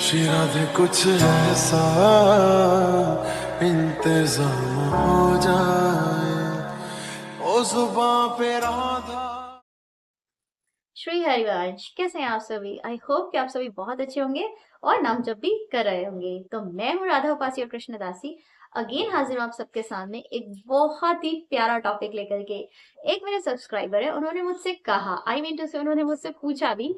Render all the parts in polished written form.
शिराधे कुछ ऐसा इंतजाम हो जाए ओ जुबां पे राधा। श्री हरिवंश, कैसे हैं आप सभी। आई होप कि आप सभी बहुत अच्छे होंगे और नाम जप भी कर रहे होंगे। तो मैं हूँ राधा उपासी और कृष्णदासी, अगेन हाजिर हूँ आप सबके सामने एक बहुत ही प्यारा टॉपिक लेकर के। एक मेरे सब्सक्राइबर है, उन्होंने मुझसे कहा, आई मीन टू से उन्होंने मुझसे पूछा भी,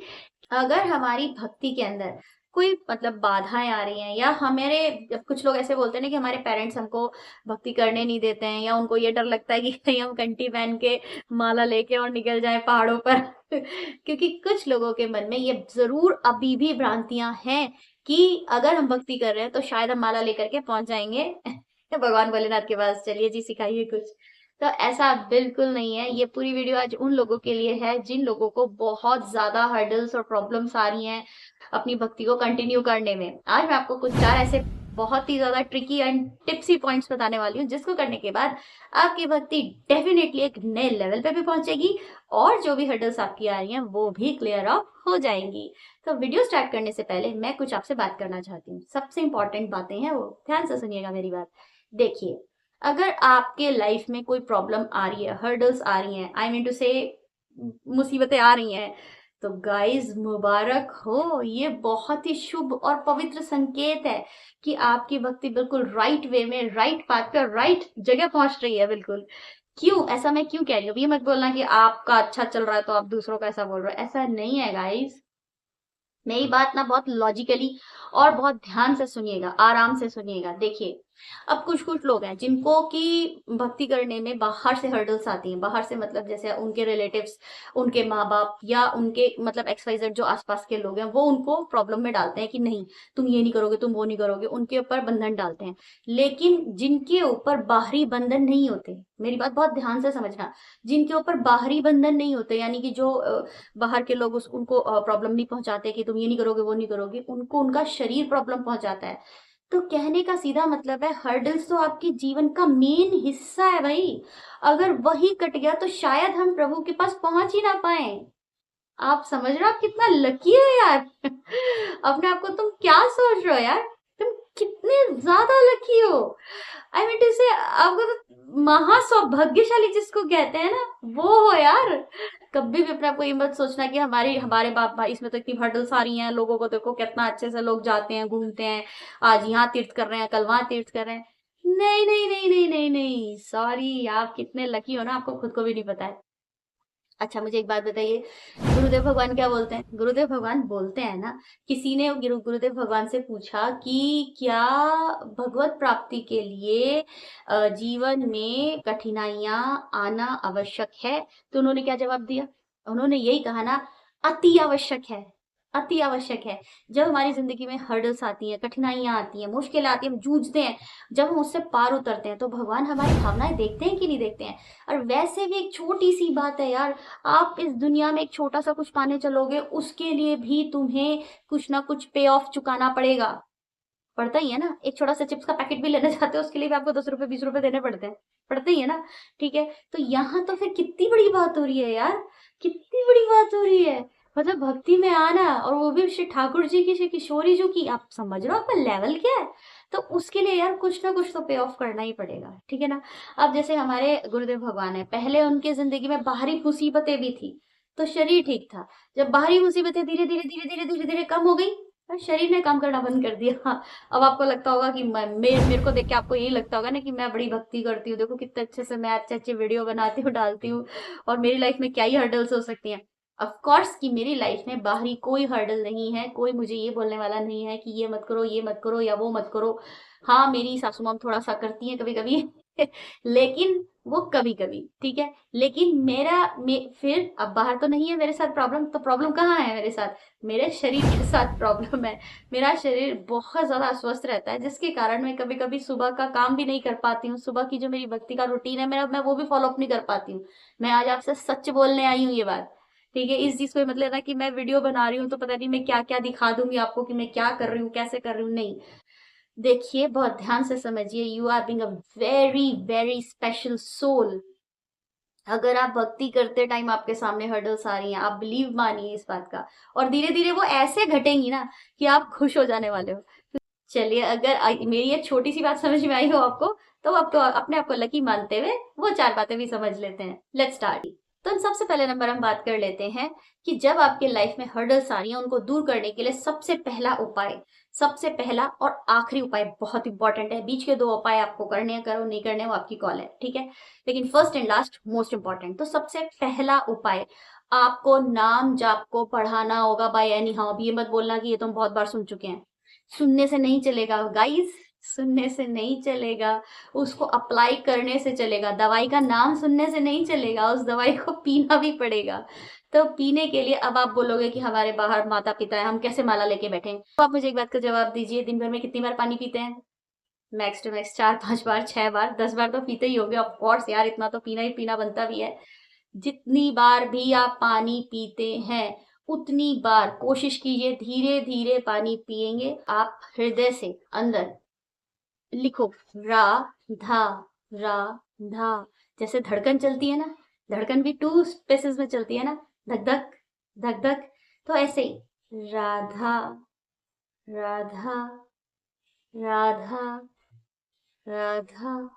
अगर हमारी भक्ति के अंदर कोई मतलब बाधाएं आ रही हैं, या हमारे, जब कुछ लोग ऐसे बोलते हैं ना कि हमारे पेरेंट्स हमको भक्ति करने नहीं देते हैं, या उनको ये डर लगता है कि कहीं हम कंठी पहन के माला लेके और निकल जाएं पहाड़ों पर क्योंकि कुछ लोगों के मन में ये जरूर अभी भी भ्रांतियां हैं कि अगर हम भक्ति कर रहे हैं तो शायद हम माला लेकर के पहुंच जाएंगे भगवान भोलेनाथ के पास, चलिए जी सिखाइए कुछ। तो ऐसा बिल्कुल नहीं है। ये पूरी वीडियो आज उन लोगों के लिए है जिन लोगों को बहुत ज्यादा हर्डल्स और प्रॉब्लम्स आ रही हैं अपनी भक्ति को कंटिन्यू करने में। आज मैं आपको कुछ चार ऐसे बहुत ही ज्यादा ट्रिकी एंड टिप्सी पॉइंट्स बताने वाली हूँ, जिसको करने के बाद आपकी भक्ति डेफिनेटली एक नए लेवल पे भी पहुंचेगी और जो भी हर्डल्स आपकी आ रही हैं वो भी क्लियर अप हो जाएंगी। तो वीडियो स्टार्ट करने से पहले मैं कुछ आपसे बात करना चाहती हूँ। सबसे इंपॉर्टेंट बातें हैं वो, ध्यान से सुनिएगा मेरी बात। देखिए, अगर आपके लाइफ में कोई प्रॉब्लम आ रही है, हर्डल्स आ रही हैं, आई मीन टू से मुसीबतें आ रही हैं, तो गाइस मुबारक हो। ये बहुत ही शुभ और पवित्र संकेत है कि आपकी भक्ति बिल्कुल राइट वे में, राइट पाथ पे, राइट जगह पहुंच रही है। बिल्कुल। क्यों ऐसा मैं क्यों कह रही हूँ, ये मत बोलना कि आपका अच्छा चल रहा है तो आप दूसरों का ऐसा बोल रहे हो, ऐसा नहीं है गाइस। मेरी बात ना बहुत लॉजिकली और बहुत ध्यान से सुनिएगा, आराम से सुनिएगा। देखिए, अब कुछ कुछ लोग हैं जिनको कि भक्ति करने में बाहर से हर्डल्स आती हैं। बाहर से मतलब जैसे उनके रिलेटिव्स, उनके माँ बाप, या उनके मतलब एक्सवाइजेड जो आसपास के लोग हैं, वो उनको प्रॉब्लम में डालते हैं कि नहीं तुम ये नहीं करोगे, तुम वो नहीं करोगे, उनके ऊपर बंधन डालते हैं। लेकिन जिनके ऊपर बाहरी बंधन नहीं होते, मेरी बात बहुत ध्यान से समझना, जिनके ऊपर बाहरी बंधन नहीं होते, यानी कि जो बाहर के लोग उनको प्रॉब्लम नहीं पहुंचाते कि तुम ये नहीं करोगे वो नहीं करोगे, उनको उनका शरीर प्रॉब्लम पहुंचाता है। तो कहने का सीधा मतलब है, हर्डल्स तो आपके जीवन का मेन हिस्सा है भाई। अगर वही कट गया तो शायद हम प्रभु के पास पहुंच ही ना पाए। आप समझ रहे हो आप कितना लकी हो यार अपने आप को तुम क्या सोच रहे हो यार, तुम कितने ज्यादा लकी हो। आई मीन टू से आपको तो महासौभाग्यशाली जिसको कहते हैं ना, वो हो यार। कभी भी अपने आप को ये मत सोचना कि हमारे हमारे बाप भाई इसमें तो इतनी हर्डल्स आ रही हैं, लोगों को देखो कितना अच्छे से लोग जाते हैं, घूमते हैं, आज यहाँ तीर्थ कर रहे हैं, कल वहां तीर्थ कर रहे हैं। नहीं नहीं नहीं नहीं नहीं नहीं, सॉरी, आप कितने लकी हो ना, आपको खुद को भी नहीं पता है। अच्छा मुझे एक बात बताइए, गुरुदेव भगवान क्या बोलते हैं? गुरुदेव भगवान बोलते हैं ना, किसी ने गुरुदेव भगवान से पूछा कि क्या भगवत प्राप्ति के लिए जीवन में कठिनाइयां आना आवश्यक है? तो उन्होंने क्या जवाब दिया? उन्होंने यही कहा ना, अति आवश्यक है। अति आवश्यक है। जब हमारी जिंदगी में हर्डल्स आती हैं, कठिनाइयां आती हैं, मुश्किल आती है, हम जूझते हैं, जब हम उससे पार उतरते हैं, तो भगवान हमारी भावनाएं देखते हैं कि नहीं देखते हैं? और वैसे भी एक छोटी सी बात है यार, आप इस दुनिया में एक छोटा सा कुछ पाने चलोगे, उसके लिए भी तुम्हें कुछ ना कुछ पे ऑफ चुकाना पड़ेगा। पड़ता ही है ना। एक छोटा सा चिप्स का पैकेट भी लेने जाते हो, उसके लिए भी आपको 10 रुपए 20 रुपए देने पड़ते हैं। पड़ते ही है ना। ठीक है, तो यहाँ तो फिर कितनी बड़ी बात हो रही है यार, कितनी बड़ी बात हो रही है। मतलब भक्ति में आना, और वो भी श्री ठाकुर जी की, श्री किशोरी जी की। आप समझ रहे हो आपका लेवल क्या है? तो उसके लिए यार कुछ ना कुछ तो पे ऑफ करना ही पड़ेगा, ठीक है ना। अब जैसे हमारे गुरुदेव भगवान है, पहले उनके जिंदगी में बाहरी मुसीबतें भी थी, तो शरीर ठीक था। जब बाहरी मुसीबतें धीरे धीरे धीरे धीरे धीरे धीरे कम हो गई, और शरीर ने काम करना बंद कर दिया। हाँ, अब आपको लगता होगा कि मेरे को देख के आपको यही लगता होगा ना कि मैं बड़ी भक्ति करती हूँ, देखो कितने अच्छे से मैं अच्छे अच्छे वीडियो बनाती हूँ, डालती हूँ, और मेरी लाइफ में क्या ही हर्डल्स हो सकती हैं। ऑफ कोर्स कि मेरी लाइफ में बाहरी कोई हर्डल नहीं है, कोई मुझे ये बोलने वाला नहीं है कि ये मत करो, ये मत करो, या वो मत करो। हाँ, मेरी सासू माम थोड़ा सा करती है कभी कभी लेकिन वो कभी कभी, ठीक है। लेकिन फिर अब बाहर तो नहीं है मेरे साथ प्रॉब्लम, तो प्रॉब्लम कहाँ है मेरे साथ? मेरे शरीर के साथ प्रॉब्लम है। मेरा शरीर बहुत ज्यादा अस्वस्थ रहता है, जिसके कारण मैं कभी कभी सुबह का काम भी नहीं कर पाती हूँ। सुबह की जो मेरी भक्ति का रूटीन है मेरा, मैं वो भी फॉलो अप नहीं कर पाती हूँ। मैं आज आपसे सच बोलने आई हूँ ये बात, ठीक है। इस चीज को मतलब ना कि मैं वीडियो बना रही हूँ तो पता नहीं मैं क्या क्या दिखा दूंगी आपको कि मैं क्या कर रही हूँ, कैसे कर रही हूँ, नहीं। देखिए, बहुत ध्यान से समझिए, you are being a very very special soul. अगर आप भक्ति करते टाइम आपके सामने हर्डल्स आ रही हैं, आप बिलीव मानिए इस बात का, और धीरे धीरे वो ऐसे घटेंगी ना कि आप खुश हो जाने वाले हो। चलिए, अगर मेरी ये छोटी सी बात समझ में आई हो आपको, तो आप तो अपने आप को लकी मानते हुए वो 4 बातें भी समझ लेते हैं। Let's start. तो इन सबसे पहले नंबर हम बात कर लेते हैं कि जब आपके लाइफ में हर्डल्स आ रही हैं, उनको दूर करने के लिए सबसे पहला उपाय, सबसे पहला और आखिरी उपाय बहुत इंपॉर्टेंट है। बीच के 2 उपाय आपको करने हैं, करो नहीं करने वो आपकी कॉल है, ठीक है। लेकिन first and last most important, तो सबसे पहला उपाय, आपको नाम जाप को पढ़ाना होगा बाय एनी हाउ। अब ये मत बोलना कि ये तो हम बहुत बार सुन चुके हैं। सुनने से नहीं चलेगा गाइस, सुनने से नहीं चलेगा, उसको अप्लाई करने से चलेगा। दवाई का नाम सुनने से नहीं चलेगा, उस दवाई को पीना भी पड़ेगा। तो पीने के लिए अब आप बोलोगे कि हमारे बाहर माता पिता है, हम कैसे माला लेके बैठे। तो आप मुझे एक बात का जवाब दीजिए, दिन भर में कितनी बार पानी पीते हैं? मैक्स टू मैक्स 4-5 बार, 6 बार, 10 बार तो पीते ही होंगे। ऑफ कोर्स यार, इतना तो पीना ही पीना बनता भी है। जितनी बार भी आप पानी पीते हैं, उतनी बार कोशिश कीजिए धीरे धीरे पानी पिएंगे। आप हृदय से अंदर लिखो, रा धा, रा धा। जैसे धड़कन चलती है ना, धड़कन भी 2 स्पेसेस में चलती है ना, धक धक धक धक। तो ऐसे ही राधा, राधा, राधा, राधा,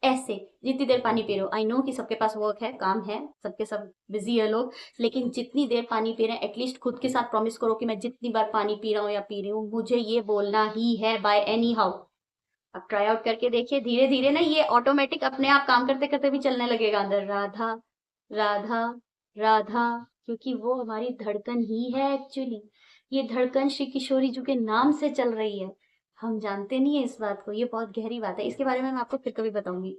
ऐसे जितनी देर पानी पी रहे हो। आई नो कि सबके पास वर्क है, काम है, सबके सब बिजी है लोग, लेकिन जितनी देर पानी पी रहे हैं एटलीस्ट खुद के साथ प्रॉमिस करो कि मैं जितनी बार पानी पी रहा हूँ या पी रही हूँ, मुझे ये बोलना ही है बाय एनी हाउ। अब ट्राई आउट करके देखिए, धीरे धीरे ना ये ऑटोमेटिक अपने आप काम करते करते भी चलने लगेगा अंदर। राधा, राधा, राधा, क्योंकि वो हमारी धड़कन ही है एक्चुअली। ये धड़कन श्री किशोरी जी के नाम से चल रही है। हम जानते नहीं है इस बात को, ये बहुत गहरी बात है, इसके बारे में मैं आपको फिर कभी बताऊंगी।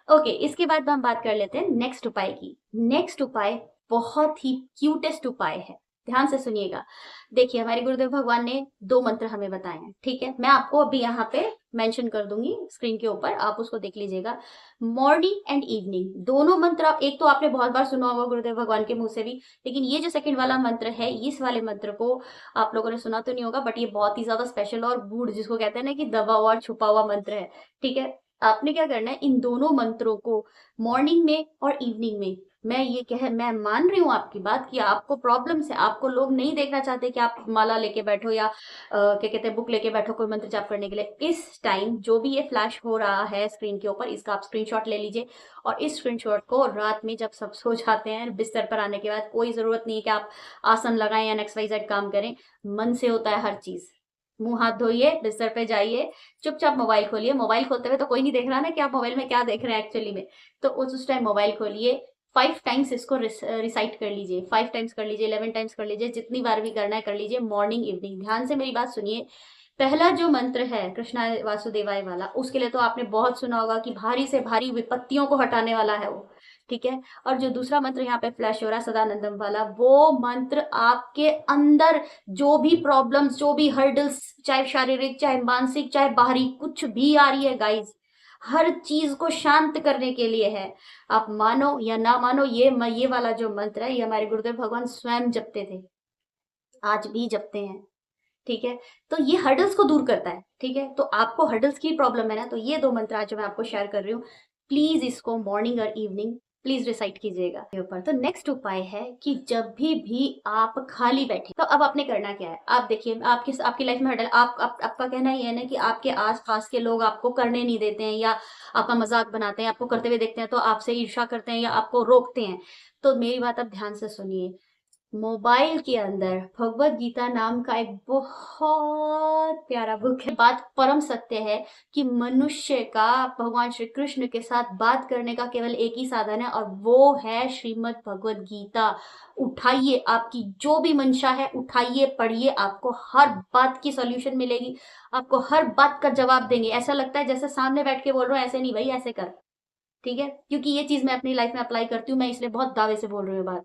ओके, इसके बाद हम बात कर लेते हैं नेक्स्ट उपाय की। नेक्स्ट उपाय बहुत ही क्यूटेस्ट उपाय है, ध्यान से सुनिएगा। देखिए, हमारे गुरुदेव भगवान ने 2 मंत्र हमें बताए हैं, ठीक है। मैं आपको अभी यहाँ पे मेंशन कर दूंगी स्क्रीन के ऊपर, आप उसको देख लीजिएगा। मॉर्निंग एंड इवनिंग दोनों मंत्र, आप एक तो आपने बहुत बार सुना होगा गुरुदेव भगवान के मुंह से भी, लेकिन ये जो सेकंड वाला मंत्र है, इस वाले मंत्र को आप लोगों ने सुना तो नहीं होगा, बट ये बहुत ही ज्यादा स्पेशल और गूढ़, जिसको कहते हैं ना कि दबा हुआ और छुपा हुआ मंत्र है, ठीक है। आपने क्या करना है, इन दोनों मंत्रों को मॉर्निंग में और इवनिंग में, मैं मान रही हूँ आपकी बात कि आपको प्रॉब्लम है, आपको लोग नहीं देखना चाहते कि आप माला लेके बैठो या क्या कहते हैं बुक लेके बैठो कोई मंत्र जाप करने के लिए। इस टाइम जो भी ये फ्लैश हो रहा है स्क्रीन के ऊपर, इसका आप स्क्रीनशॉट ले लीजिए, और इस स्क्रीनशॉट को रात में जब सब सो जाते हैं बिस्तर पर आने के बाद, कोई जरूरत नहीं है कि आप आसन लगाएं या XYZ काम करें, मन से होता है हर चीज। मुंह हाथ धोइए, बिस्तर पे जाइए, चुपचाप मोबाइल खोलिए। मोबाइल खोलते हुए तो कोई नहीं देख रहा ना कि आप मोबाइल में क्या देख रहे हैं एक्चुअली में, तो उस टाइम मोबाइल खोलिए, 5 टाइम्स इसको रिसाइट कर लीजिए, 5 टाइम्स कर लीजिए, 11 टाइम्स कर लीजिए, जितनी बार भी करना है कर लीजिए, मॉर्निंग इवनिंग। ध्यान से मेरी बात सुनिए। पहला जो मंत्र है कृष्णा वासुदेवाय वाला, उसके लिए तो आपने बहुत सुना होगा कि भारी से भारी विपत्तियों को हटाने वाला है वो, ठीक है। और जो दूसरा मंत्र यहाँ पे फ्लैश हो रहा है सदानंदम वाला, वो मंत्र आपके अंदर जो भी प्रॉब्लम्स, जो भी हर्डल्स, चाहे शारीरिक, चाहे मानसिक, चाहे बाहरी, कुछ भी आ रही है गाइज, हर चीज को शांत करने के लिए है। आप मानो या ना मानो, ये वाला जो मंत्र है, ये हमारे गुरुदेव भगवान स्वयं जपते थे, आज भी जपते हैं, ठीक है। तो ये हर्डल्स को दूर करता है, ठीक है। तो आपको हर्डल्स की प्रॉब्लम है ना, तो ये 2 मंत्र आज मैं आपको शेयर कर रही हूँ, प्लीज इसको मॉर्निंग और इवनिंग प्लीज रिसाइट कीजिएगा के ऊपर। तो नेक्स्ट उपाय है कि जब भी आप खाली बैठे, तो अब आपने करना क्या है, आप देखिए आपकी लाइफ में हर्डल, आपका कहना ये है ना कि आपके आस पास के लोग आपको करने नहीं देते हैं, या आपका मजाक बनाते हैं, आपको करते हुए देखते हैं तो आपसे ईर्ष्या करते हैं या आपको रोकते हैं। तो मेरी बात अब ध्यान से सुनिए। मोबाइल के अंदर भगवत गीता नाम का एक बहुत प्यारा बुक है। बात परम सत्य है कि मनुष्य का भगवान श्री कृष्ण के साथ बात करने का केवल एक ही साधन है, और वो है श्रीमद् भगवत गीता। उठाइए, आपकी जो भी मंशा है उठाइए, पढ़िए, आपको हर बात की सॉल्यूशन मिलेगी, आपको हर बात का जवाब देंगे। ऐसा लगता है जैसे सामने बैठ के बोल रहा हूँ, ऐसे नहीं भाई, ऐसे कर, ठीक है। क्योंकि ये चीज मैं अपनी लाइफ में अप्लाई करती हूँ, मैं इसलिए बहुत दावे से बोल रही हूँ बात।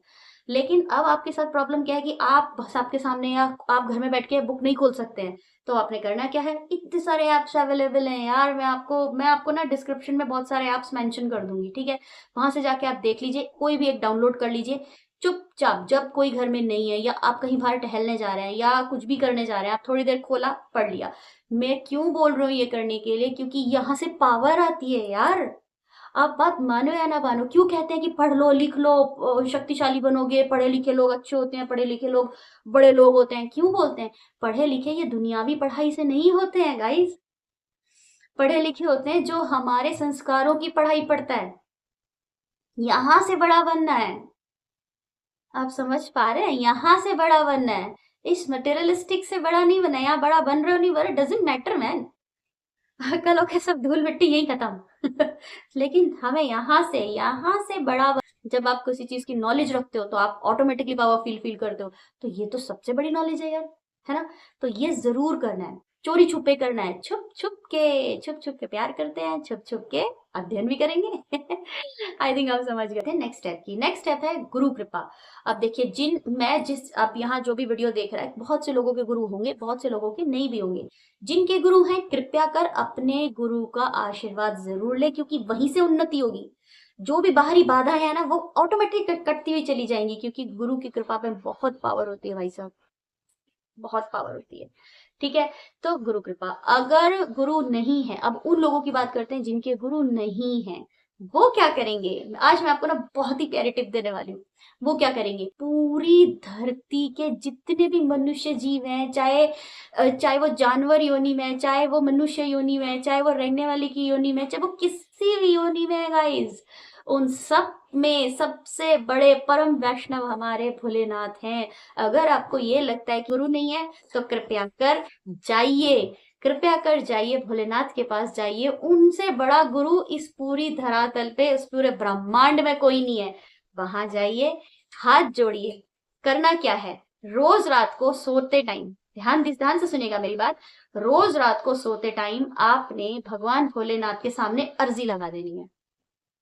लेकिन अब आपके साथ प्रॉब्लम क्या है कि आप बस आपके सामने या आप घर में बैठ के बुक नहीं खोल सकते हैं, तो आपने करना क्या है, इतने सारे ऐप्स अवेलेबल हैं यार, मैं आपको ना डिस्क्रिप्शन में बहुत सारे ऐप्स मेंशन कर दूंगी, ठीक है। वहां से जाके आप देख लीजिए, कोई भी एक डाउनलोड कर लीजिए, चुपचाप जब कोई घर में नहीं है, या आप कहीं बाहर टहलने जा रहे हैं, या कुछ भी करने जा रहे हैं, आप थोड़ी देर खोला, पढ़ लिया। मैं क्यों बोल रही हूँ ये करने के लिए, क्योंकि यहाँ से पावर आती है यार। आप बात मानो या ना मानो, क्यों कहते हैं कि पढ़ लो लिख लो शक्तिशाली बनोगे, पढ़े लिखे लोग अच्छे होते हैं, पढ़े लिखे लोग बड़े लोग होते हैं, क्यों बोलते हैं? पढ़े लिखे ये दुनियावी पढ़ाई से नहीं होते हैं गाइस, पढ़े लिखे होते हैं जो हमारे संस्कारों की पढ़ाई पढ़ता है। यहां से बड़ा बनना है, आप समझ पा रहे हैं? यहाँ से बड़ा बनना है, इस मटेरियलिस्टिक से बड़ा नहीं बनना है। यहाँ बड़ा बन रहे हो नहीं बन रहे डजेंट मैटर मैन, कल के सब धूल मिट्टी यही खत्म। लेकिन हमें यहाँ से बड़ा जब आप किसी चीज की नॉलेज रखते हो तो आप ऑटोमेटिकली पावर फील करते हो, तो ये तो सबसे बड़ी नॉलेज है यार, है ना? तो ये जरूर करना है, चोरी छुपे करना है, छुप छुप के प्यार करते हैं, छुप छुप के अध्ययन भी करेंगे। आई थिंक आप समझ गए थे नेक्स्ट स्टेप की। नेक्स्ट स्टेप है गुरु कृपा। अब देखिए, आप यहाँ जो भी वीडियो देख रहा है, बहुत से लोगों के गुरु होंगे, बहुत से लोगों के नहीं भी होंगे। जिनके गुरु हैं, कृपया कर अपने गुरु का आशीर्वाद जरूर ले, क्योंकि वहीं से उन्नति होगी। जो भी बाहरी बाधा है ना, वो ऑटोमेटिक कटती हुई चली जाएंगी, क्योंकि गुरु की कृपा पे बहुत पावर होती है भाई साहब, बहुत पावर होती है। ठीक है, तो गुरु कृपा। अगर गुरु नहीं है, अब उन लोगों की बात करते हैं जिनके गुरु नहीं है, वो क्या करेंगे? आज मैं आपको ना बहुत ही प्यारी टिप देने वाली हूँ। वो क्या करेंगे? पूरी धरती के जितने भी मनुष्य जीव हैं, चाहे वो जानवर योनि में है, चाहे वो मनुष्य योनि में है, चाहे वो रहने वाले की योनि में है, चाहे वो किसी भी योनि में है गाइस, उन सब में सबसे बड़े परम वैष्णव हमारे भोलेनाथ हैं। अगर आपको ये लगता है कि गुरु नहीं है, तो कृपया कर जाइए, कृपया कर जाइए, भोलेनाथ के पास जाइए। उनसे बड़ा गुरु इस पूरी धरातल पे, इस पूरे ब्रह्मांड में कोई नहीं है। वहां जाइए, हाथ जोड़िए। करना क्या है? रोज रात को सोते टाइम, ध्यान से सुनिएगा मेरी बात, रोज रात को सोते टाइम आपने भगवान भोलेनाथ के सामने अर्जी लगा देनी है।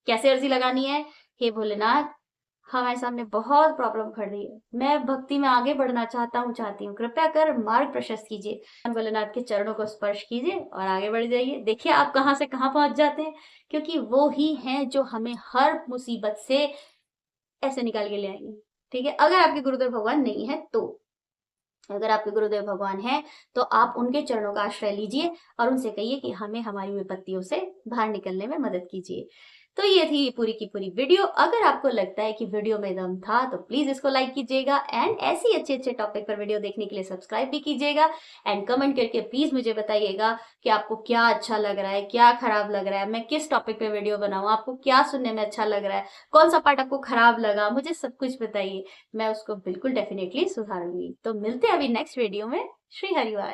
कैसे अर्जी लगानी है? हे भोलेनाथ, हमारे सामने बहुत प्रॉब्लम खड़ रही है, मैं भक्ति में आगे बढ़ना चाहती हूँ, कृपया कर मार्ग प्रशस्त कीजिए। भोलेनाथ के चरणों को स्पर्श कीजिए और आगे बढ़ जाइए। देखिए आप कहाँ से कहाँ पहुंच जाते हैं, क्योंकि वो ही हैं जो हमें हर मुसीबत से ऐसे निकाल के ले आएंगे। ठीक है, अगर आपके गुरुदेव भगवान नहीं है तो, अगर आपके गुरुदेव भगवान हैं तो आप उनके चरणों का आश्रय लीजिए और उनसे कहिए कि हमें हमारी विपत्तियों से बाहर निकलने में मदद कीजिए। तो ये थी पूरी की पूरी वीडियो। अगर आपको लगता है कि वीडियो में दम था तो प्लीज इसको लाइक कीजिएगा, एंड ऐसी अच्छे टॉपिक पर वीडियो देखने के लिए सब्सक्राइब भी कीजिएगा, एंड कमेंट करके प्लीज मुझे बताइएगा कि आपको क्या अच्छा लग रहा है, क्या खराब लग रहा है, मैं किस टॉपिक पे वीडियो बनाऊं, आपको क्या सुनने में अच्छा लग रहा है, कौन सा पार्ट आपको खराब लगा, मुझे सब कुछ बताइए, मैं उसको बिल्कुल डेफिनेटली सुधारूंगी। तो मिलते हैं अभी नेक्स्ट वीडियो में। श्री हरिवाल।